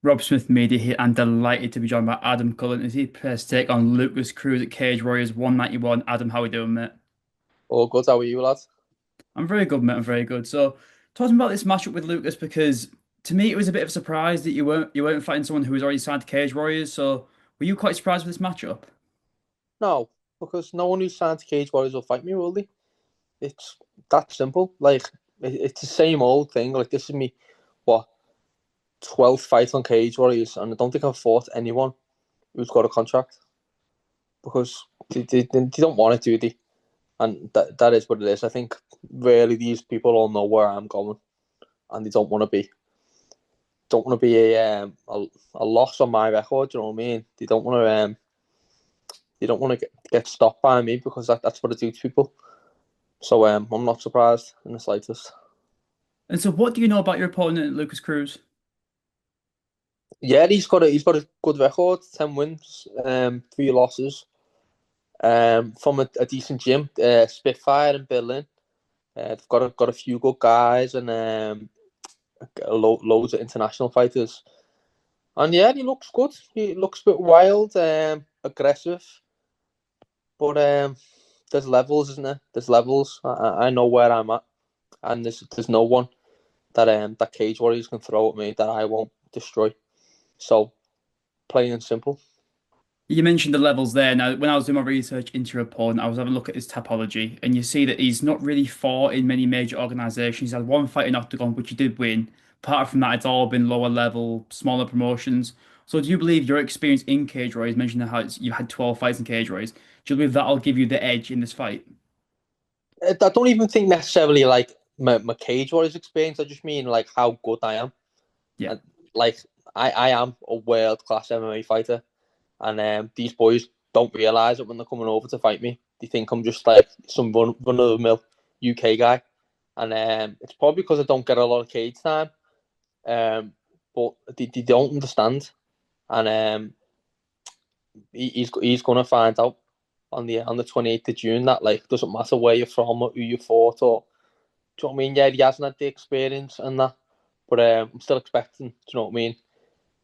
Rob Smith Media here and delighted to be joined by Adam Cullen as he prepares to take on Lukas Cruz at Cage Warriors 191. Adam, how are we doing, mate? All good, how are you, lads? I'm very good, mate. I'm very good. So, talking about this matchup with Lucas, because to me it was a bit of a surprise that you weren't fighting someone who was already signed to Cage Warriors. So, were you quite surprised with this matchup? No, because no one who's signed to Cage Warriors will fight me, will they? It's that simple. Like, it's the same old thing. Like, this is me, what, 12th fight on Cage Warriors, and I don't think I've fought anyone who's got a contract because they don't want it, do they? And that is what it is. I think really these people all know where I'm going, and they don't want to be a loss on my record. You know what I mean? They don't want to get stopped by me because that's what I do to people. So I'm not surprised in the slightest. And so, what do you know about your opponent, Lucas Cruz? Yeah, he's got a good record, 10 wins, 3 losses. From a decent gym, Spitfire in Berlin. They've got a few good guys and loads of international fighters. And yeah, he looks good. He looks a bit wild, aggressive. But there's levels, isn't there? There's levels. I know where I'm at, and there's no one that Cage Warriors can throw at me that I won't destroy. So plain and simple. You mentioned the levels there. Now, when I was doing my research into your opponent, I was having a look at his topology, and you see that he's not really fought in many major organizations. He's had one fight in Octagon, which he did win. Apart from that, it's all been lower level, smaller promotions. So, do you believe your experience in Cage Warriors, mentioned how you had 12 fights in Cage Warriors, do you believe that'll give you the edge in this fight? I don't even think necessarily like my Cage Warriors experience. I just mean like how good I am. Yeah. And like I am a world class MMA fighter, and these boys don't realize it when they're coming over to fight me. They think I'm just like some run of the mill UK guy, and it's probably because I don't get a lot of cage time. But they don't understand, and he's gonna find out on the 28th of June that like doesn't matter where you're from or who you fought or do you know what I mean? Yeah, he hasn't had the experience and that, but I'm still expecting. Do you know what I mean?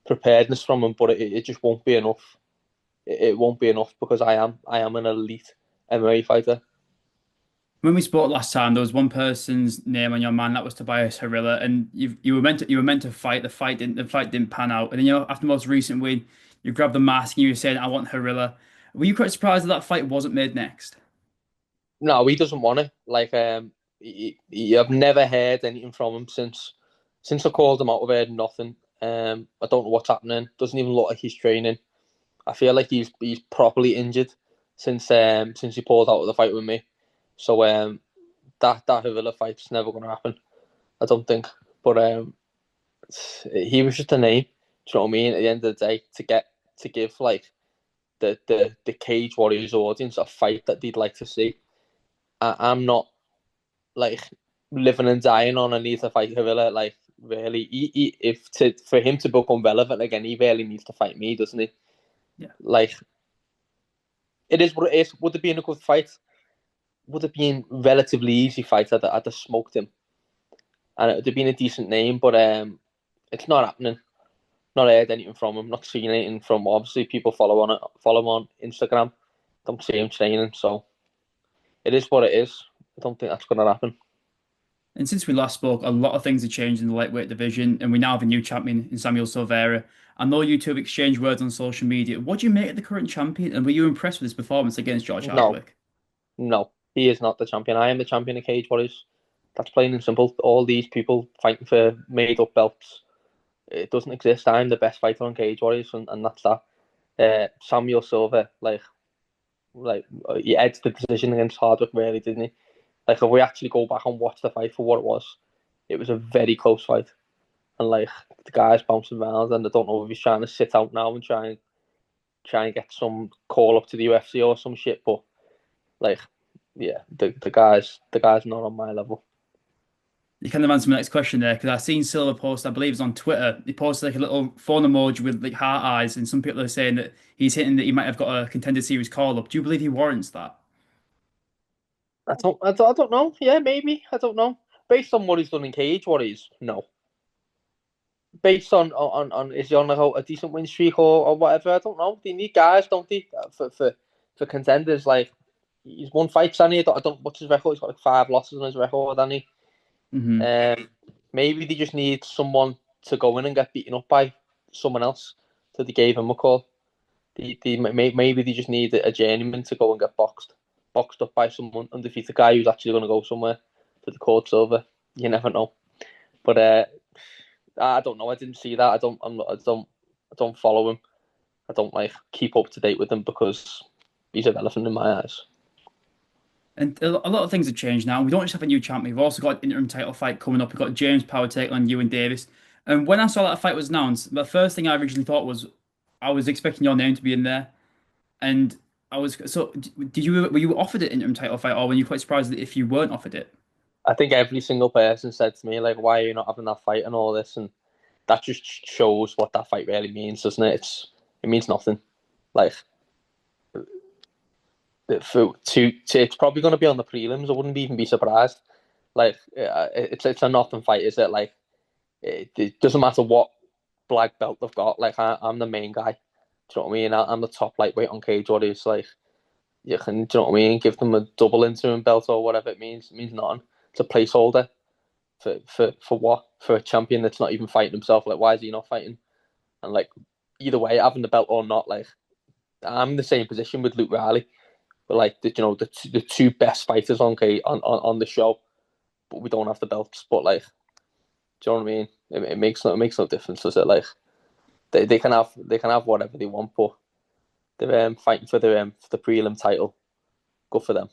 Preparedness from him, but it just won't be enough. It won't be enough because I am an elite MMA fighter. When we spoke last time, there was one person's name on your mind that was Tobias Harilla, and you were meant to fight. The fight didn't pan out, and then after the most recent win, you grabbed the mask and you were saying, "I want Harilla." Were you quite surprised that that fight wasn't made next? No, he doesn't want it. Like I've never heard anything from him since I called him out. I've heard nothing. I don't know what's happening. Doesn't even look like he's training. I feel like he's properly injured since he pulled out of the fight with me. So that Havila fight's never going to happen. I don't think. But he was just a name. Do you know what I mean? At the end of the day, to give like the Cage Warriors audience a fight that they'd like to see. I'm not like living and dying on. I need to fight Havila. Like really, for him to become relevant again, he really needs to fight me, doesn't he? Yeah. Like it is what it is. Would it be in a good fight? Would have been relatively easy fight. I'd have smoked him, and it would have been a decent name. But it's not happening. Not heard anything from him. Not seen anything from obviously people follow him on Instagram. Don't see him training, so it is what it is. I don't think that's going to happen. And since we last spoke, a lot of things have changed in the lightweight division, and we now have a new champion in Samuel Silvera. I know you two have exchanged words on social media. What do you make of the current champion, and were you impressed with his performance against George No, Hardwick? no, he is not the champion. I am the champion of Cage Warriors. That's plain and simple. All these people fighting for made up belts. It doesn't exist. I'm the best fighter on Cage Warriors, and that's that. Samuel Silva, like he edged the decision against Hardwick, really, didn't he? Like if we actually go back and watch the fight for what it was a very close fight. And like the guy's bouncing around, and I don't know if he's trying to sit out now and try and get some call up to the UFC or some shit. But like, yeah, the guy's not on my level. You kind of answered my next question there because I seen Silver post, I believe it's on Twitter. He posted like a little phone emoji with like heart eyes, and some people are saying that he's hinting that he might have got a contender series call up. Do you believe he warrants that? I don't know. Yeah, maybe I don't know. Based on what he's done in Cage, what he's no. based on is he on a decent win streak or whatever? I don't know. They need guys, don't they, for contenders? Like he's won fights, and I don't what's his record. He's got like 5 losses on his record, hasn't he? Hmm. Maybe they just need someone to go in and get beaten up by someone else. So they gave him a call. Maybe they just need a journeyman to go and get boxed up by someone undefeated guy who's actually going to go somewhere for the court's over. You never know. But I don't know. I didn't see that. I don't follow him. I don't like keep up to date with him because he's irrelevant in my eyes. And a lot of things have changed now. We don't just have a new champion. We've also got an interim title fight coming up. We've got James Power taking on Ieuan Davies. And when I saw that fight was announced, the first thing I originally thought was I was expecting your name to be in there. And I was so did you were you offered an interim title fight, or were you quite surprised that if you weren't offered it? I think every single person said to me like, "Why are you not having that fight and all this?" And that just shows what that fight really means, doesn't it? It means nothing. Like it's probably going to be on the prelims. I wouldn't even be surprised. Like it's a nothing fight, is it? Like it doesn't matter what black belt they've got. Like I'm the main guy. Do you know what I mean? I'm the top lightweight on Cage Warriors. Like you can, do you know what I mean? Give them a double interim belt or whatever it means. It means nothing. It's a placeholder for what? For a champion that's not even fighting himself. Like why is he not fighting? And like either way, having the belt or not, like I'm in the same position with Luke Riley. But like the two best fighters on the show, but we don't have the belts. But like, do you know what I mean? It makes no difference, does it? Like they can have whatever they want, but they're fighting for the prelim title. Good for them.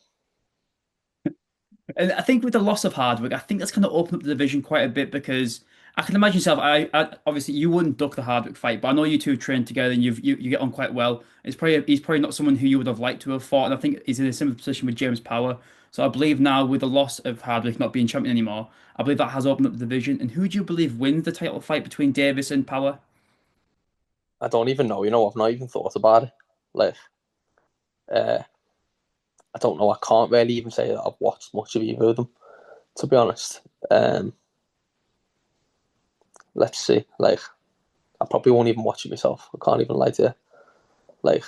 And I think with the loss of Hardwick, I think that's kind of opened up the division quite a bit because I can imagine yourself. I obviously you wouldn't duck the Hardwick fight, but I know you two trained together and you get on quite well. He's probably not someone who you would have liked to have fought, and I think he's in a similar position with James Power. So I believe now with the loss of Hardwick not being champion anymore, I believe that has opened up the division. And who do you believe wins the title fight between Davis and Power? I don't even know. I've not even thought about it. Like, uh, I don't know. I can't really even say that I've watched much of either of them, to be honest. Let's see. Like, I probably won't even watch it myself. I can't even lie to you. Like,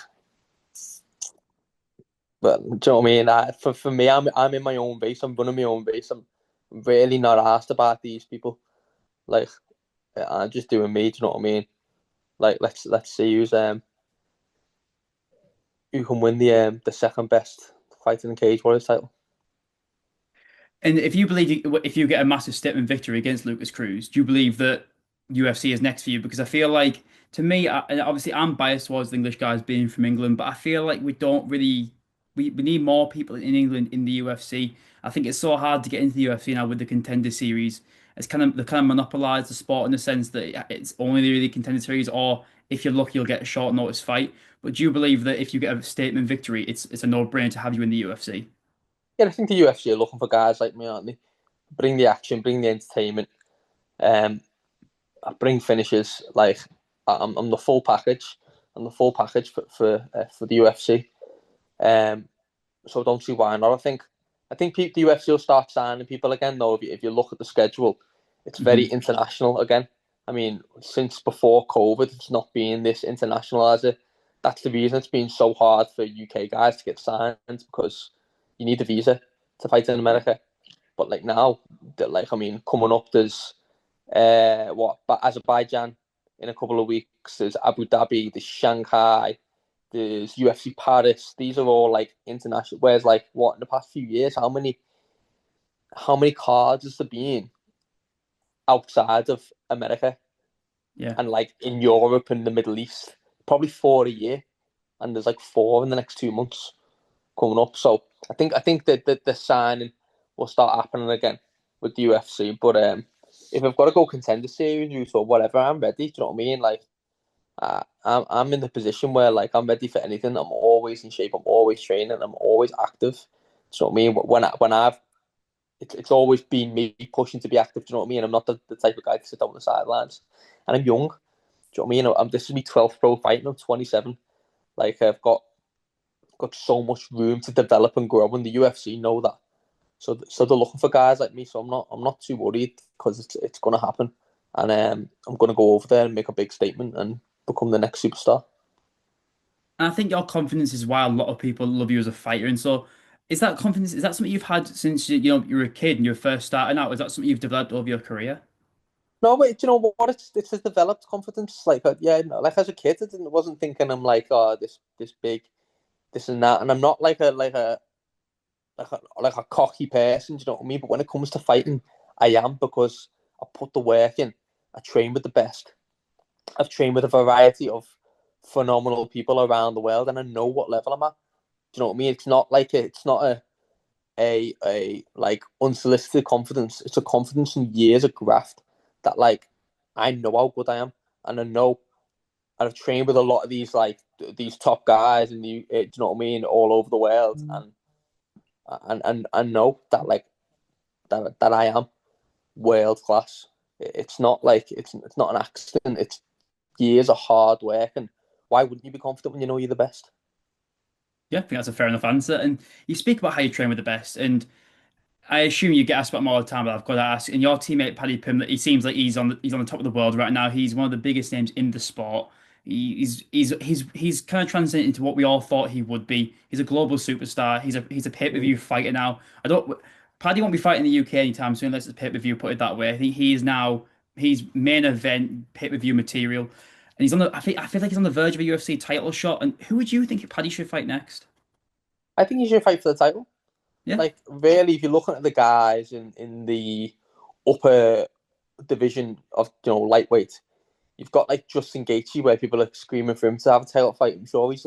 but do you know what I mean? For me, I'm in my own base. I'm running my own base. I'm really not asked about these people. Like, I'm just doing me. Do you know what I mean? Like, let's see who can win the second best fighting in Cage Warriors title. And if you believe if you get a massive statement victory against Lukas Cruz, do you believe that UFC is next for you? Because I feel like, to me, and obviously I'm biased towards the English guys being from England, but I feel like we don't really we need more people in England in the UFC. I think it's so hard to get into the UFC now with the Contender Series. It's kind of they kind of monopolize the sport in the sense that it's only the really Contender Series, or if you're lucky, you'll get a short notice fight. But do you believe that if you get a statement victory, it's a no-brainer to have you in the UFC? Yeah, I think the UFC are looking for guys like me, aren't they? Bring the action, bring the entertainment, um, bring finishes. Like I'm the full package. I'm the full package for the UFC. So I don't see why not. I think the UFC will start signing people again though. If you look at the schedule, it's very Hmm. international again. I mean, since before COVID, it's not been this international as it. That's the reason it's been so hard for UK guys to get signed because you need a visa to fight in Yeah. America. But like now, like I mean, coming up, there's Azerbaijan in a couple of weeks. There's Abu Dhabi, there's Shanghai, there's UFC Paris. These are all like international. Whereas like what in the past few years, how many cards has there been outside of America Yeah. and like in Europe and the Middle East? Probably 4 a year, and there's like 4 in the next 2 months coming up. So I think that the signing will start happening again with the UFC. But if I've got to go contender series or whatever, I'm ready. Do you know what I mean? Like I'm in the position where like I'm ready for anything. I'm always in shape. I'm always training. I'm always active. Do you know what I mean? When I've it's always been me pushing to be active. Do you know what I mean? I'm not the type of guy to sit on the sidelines, and I'm young. Do you know what I mean? This is my 12th pro fight, and I'm 27. Like I've got so much room to develop and grow, and the UFC know that. So they're looking for guys like me. So I'm not too worried because it's going to happen. and I'm going to go over there and make a big statement and become the next superstar. And I think your confidence is why a lot of people love you as a fighter. And so, is that confidence, is that something you've had since you were a kid and you were first starting out? Is that something you've developed over your career? No, but do you know what? It's a developed confidence. Like, yeah, no, like as a kid, wasn't thinking I'm like, oh, this big, this and that, and I'm not like a cocky person. Do you know what I mean? But when it comes to fighting, I am because I put the work in. I train with the best. I've trained with a variety of phenomenal people around the world, and I know what level I'm at. Do you know what I mean? It's not a like unsolicited confidence. It's a confidence in years of graft that like I know how good I am, and I know, and I've trained with a lot of these top guys, and do you know what I mean, all over the world, and I know that like that I am world class. It's not like it's not an accident. It's years of hard work, and why wouldn't you be confident when you know you're the best? Yeah, I think that's a fair enough answer. And you speak about how you train with the best, and I assume you get asked about him all the time, but I've got to ask. And your teammate Paddy Pimblett, he seems like he's on the top of the world right now. He's one of the biggest names in the sport. He's kind of transcended into what we all thought he would be. He's a global superstar. He's a pay-per-view fighter now. I don't Paddy won't be fighting in the UK anytime soon unless it's pay-per-view, put it that way. I think he's main event pay-per-view material. And he's on the I feel like he's on the verge of a UFC title shot. And who would you think Paddy should fight next? I think you should fight for the title. Yeah. Like really, if you're looking at the guys in the upper division of lightweight, you've got like Justin Gaethje, where people are screaming for him to have a title fight. I'm sure he's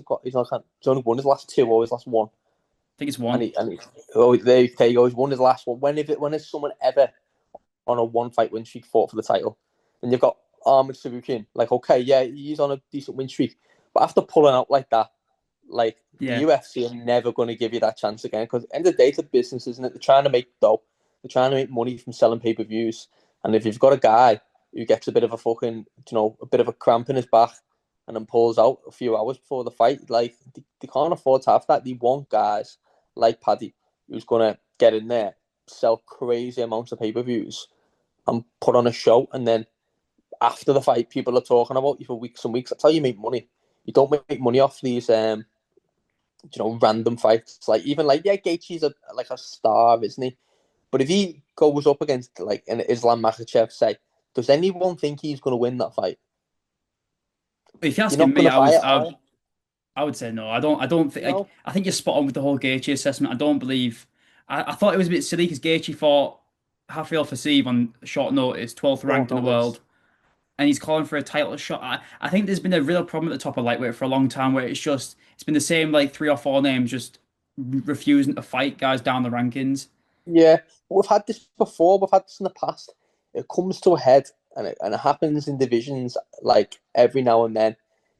only won his last two or his last one, I think it's and one. he oh there you go, he's won his last one. When has someone ever on a one fight win streak fought for the title? And you've got Ahmed Sarukian, like okay, yeah, he's on a decent win streak, but after pulling out like that, like the Yeah. UFC are never going to give you that chance again because at the end of the day, it's a business, isn't it? They're trying to make dough. They're trying to make money from selling pay per views. And if you've got a guy who gets a bit of a a bit of a cramp in his back and then pulls out a few hours before the fight, like they can't afford to have that. They want guys like Paddy who's going to get in there, sell crazy amounts of pay per views, and put on a show. And then after the fight, people are talking about you for weeks and weeks. That's how you make money. You don't make money off these random fights. Like even like yeah, Gaethje's like a star, isn't he? But if he goes up against like an Islam Makhachev, say, does anyone think he's going to win that fight? If you're You're asking not me, going to buy it, are you? I would say no. I don't think like No. I think you're spot on with the whole Gaethje assessment. I don't believe I thought it was a bit silly because Gaethje fought Rafael Fiziev on short notice, 12th Short ranked in the notice. world, and he's calling for a title shot. I think there's been a real problem at the top of lightweight for a long time where it's been the same like three or four names just refusing to fight guys down the rankings. Yeah, but we've had this before. We've had this in the past. It comes to a head, and it happens in divisions like every now and then.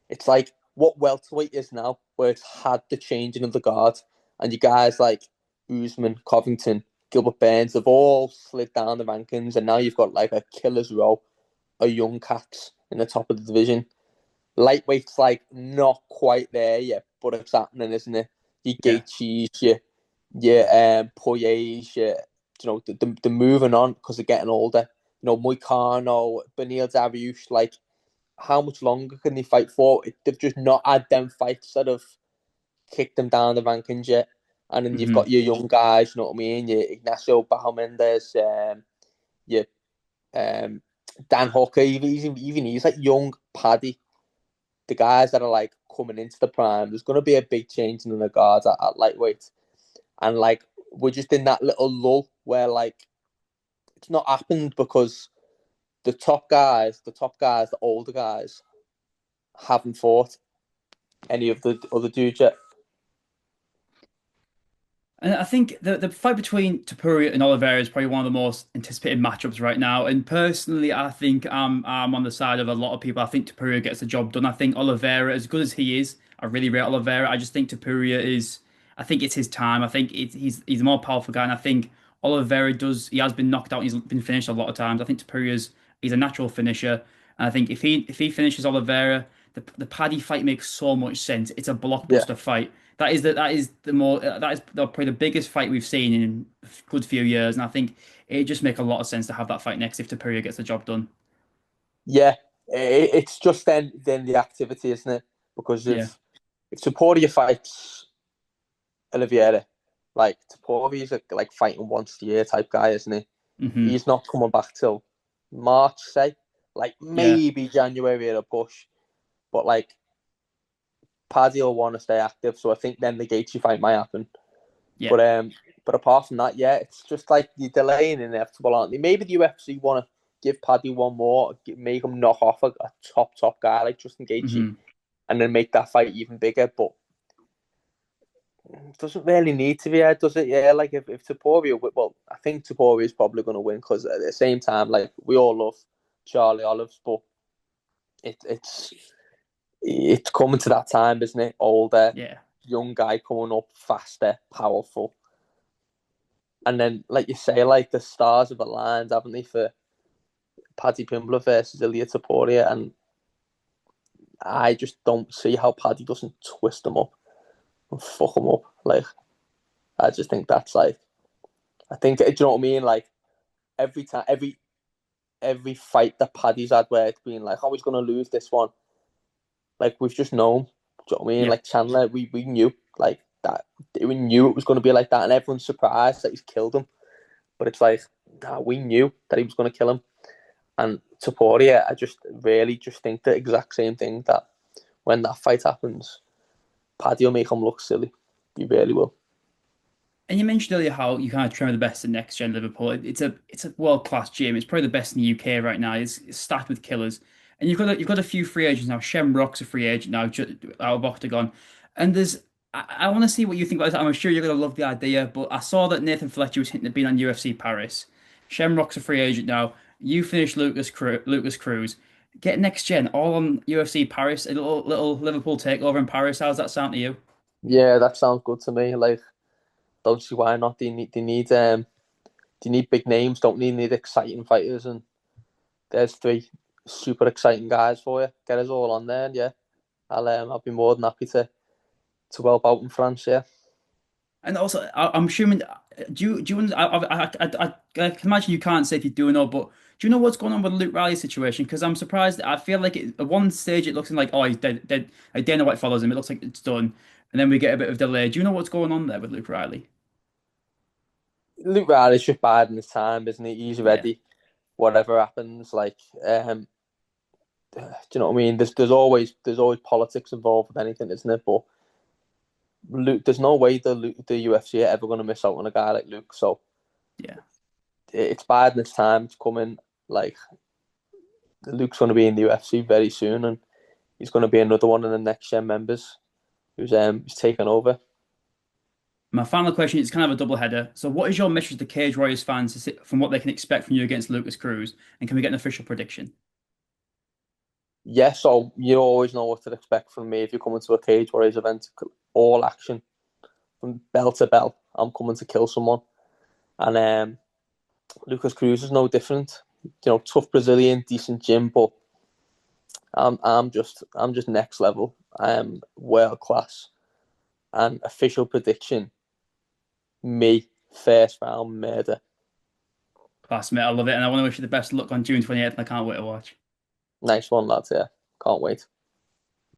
It's like what welterweight is now, where it's had the changing of the guard, and you guys like Usman, Covington, Gilbert Burns, they've all slid down the rankings, and now you've got like a killer's row of young cats in the top of the division. Lightweight's like not quite there yet, but it's happening, isn't it? Your Yeah. Gaethje's, Poiriers, they're moving on because they're getting older. Moicano, Benil Dariush, like how much longer can they fight for? They've just not had them fights that have kicked them down the rankings yet. And then you've Hmm. got your young guys, you know what I mean? Your Ignacio Bahamondes, your um, Dan Hooker, even he's like young Paddy, the guys that are like coming into the prime. There's going to be a big change in the guards at lightweight, and like we're just in that little lull where like it's not happened because the older guys, haven't fought any of the other dudes yet. And I think the fight between Topuria and Oliveira is probably one of the most anticipated matchups right now. And personally, I think I'm on the side of a lot of people. I think Topuria gets the job done. I think Oliveira, as good as he is, I really rate Oliveira. I just think Topuria is. I think it's his time. I think he's a more powerful guy, and I think Oliveira does. He has been knocked out. And he's been finished a lot of times. I think he's a natural finisher, and I think if he finishes Oliveira, the Paddy fight makes so much sense. It's a Yeah, blockbuster fight. That is probably the biggest fight we've seen in a good few years, and I think it just make a lot of sense to have that fight next if Topuria gets the job done. Yeah, it's just then the activity, isn't it? Because Yeah. if Taporia fights Oliveira, like Taporia's like fighting once a year type guy, isn't he? Hmm. He's not coming back till March, say, like Yeah. maybe January at a push, but like Paddy will want to stay active, so I think then the Gaethje fight might happen. Yeah. But apart from that, yeah, it's just like you're delaying inevitable, aren't they? Maybe the UFC want to give Paddy one more, make him knock off a top guy like Justin Gaethje, Hmm. and then make that fight even bigger. But it doesn't really need to be, does it? Yeah, like if Topuria, well, I think Topuria is probably going to win because at the same time, like we all love Charlie Olives, but it's it's coming to that time, isn't it? Older, Yeah. young guy coming up, faster, powerful, and then like you say, like the stars have aligned, haven't they, for Paddy Pimblett versus Ilia Topuria, and I just don't see how Paddy doesn't twist them up and fuck them up. Like I just think that's like I think do you know what I mean? Like every time, every fight that Paddy's had where it's been like, oh, he's gonna lose this one. Like we've just known. Do you know what I mean? Yeah. Like Chandler, we knew like that. We knew it was gonna be like that, and everyone's surprised that he's killed him. But it's like, nah, we knew that he was gonna kill him. And Topuria, I just really just think the exact same thing that when that fight happens, Paddy will make him look silly. He really will. And you mentioned earlier how you kind of train with the best in next gen Liverpool. It's a world class gym. It's probably the best in the UK right now. It's stacked with killers. And you've got a few free agents now. Shamrock's a free agent now, out of Octagon. And I want to see what you think about this. I'm sure you're gonna love the idea, but I saw that Nathan Fletcher was hinting at being on UFC Paris. Shamrock's a free agent now. You finished Lucas Cruz. Get next gen all on UFC Paris. A little Liverpool takeover in Paris. How's that sound to you? Yeah, that sounds good to me. Like, don't see why not. They need big names. Don't need exciting fighters, and there's three super exciting guys for you. Get us all on there, and yeah, I'll be more than happy to help out in France. Yeah, And also, I'm assuming, I can imagine you can't say if you do know, but do you know what's going on with Luke Riley's situation? Because I'm surprised. I feel like at one stage it looks like, oh, he's dead. Like Dana White follows him. It looks like it's done. And then we get a bit of delay. Do you know what's going on there with Luke Riley? Luke Riley's just biding his time, isn't he? He's Yeah. ready. Whatever happens, like, do you know what I mean? There's always politics involved with anything, isn't it? But Luke, there's no way the UFC are ever going to miss out on a guy like Luke. So Yeah. it's biding his time. It's coming. Like Luke's going to be in the UFC very soon, and he's going to be another one of the next gen members who's taken over. My final question is kind of a double header. So, what is your message to Cage Warriors fans from what they can expect from you against Lucas Cruz? And can we get an official prediction? Yeah, so you always know what to expect from me if you come into a Cage Warriors event. All action from bell to bell. I'm coming to kill someone, and Lucas Cruz is no different. You know, tough Brazilian, decent gym, but I'm just next level. I am world class. And official prediction: me first round murder. Class, mate. I love it. And I want to wish you the best of luck on June 28th. And I can't wait to watch. Nice one, lads. Yeah, can't wait.